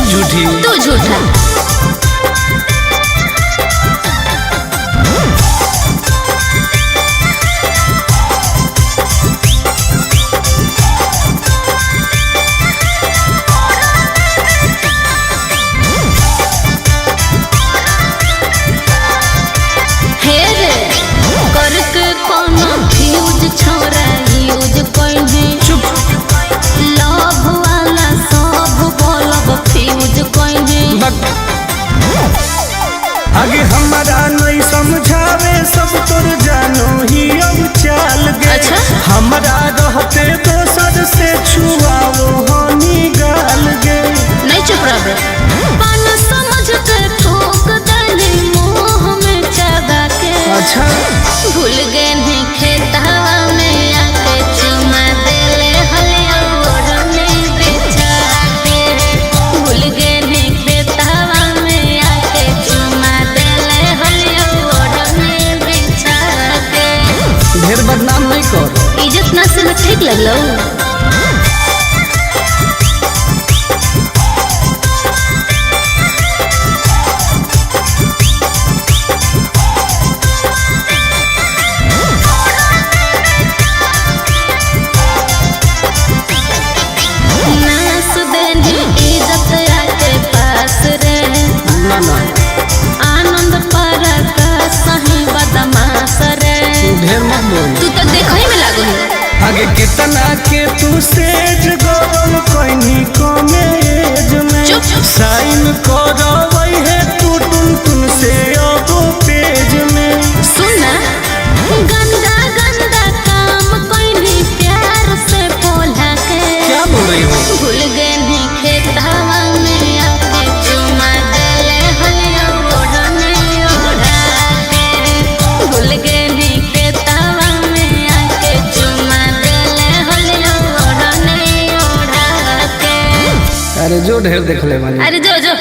सब झूठी तू झूठा। आगे हमारा नहीं समझावे सब तोर जानो ही अब चाल गे। अच्छा? हमारा रहते दोसर से छुआओ हनी गाल गे। नहीं चुप रह। पाना समझ के ठोक दले मोह में चबा के। अच्छा भूल गए नहीं खेतवा में आके चुमा देले हलिया ओढ़ने बिछा के। भूल गए नहीं खेतवा में आके चुमा देले हलिया ओढ़ने बिछा के। ढेर बदनाम नहीं कर। इज्जत ना से मैं ठीक लगलो। आनंद पर सही बदमाश रे। ढेर मत बोल। तू तो देखई में लागो है। आगे कितना के तू सेज गरम कहीं कमे एज में। चुप। साइन करवई है तू टुन टुन से अब पेज में। सुन गंदा गंदा काम कोई प्यार से बोला के। क्या बोल रही हो? भूल गए नहीं खेतवा में आके चुमा देले हलिया ओढ़ने ओढ़ा के। भूल गए नहीं खेतवा में आके चुमा देले हलिया ओढ़ने ओढ़ा के। अरे जो ढेर देख ले। अरे जो जो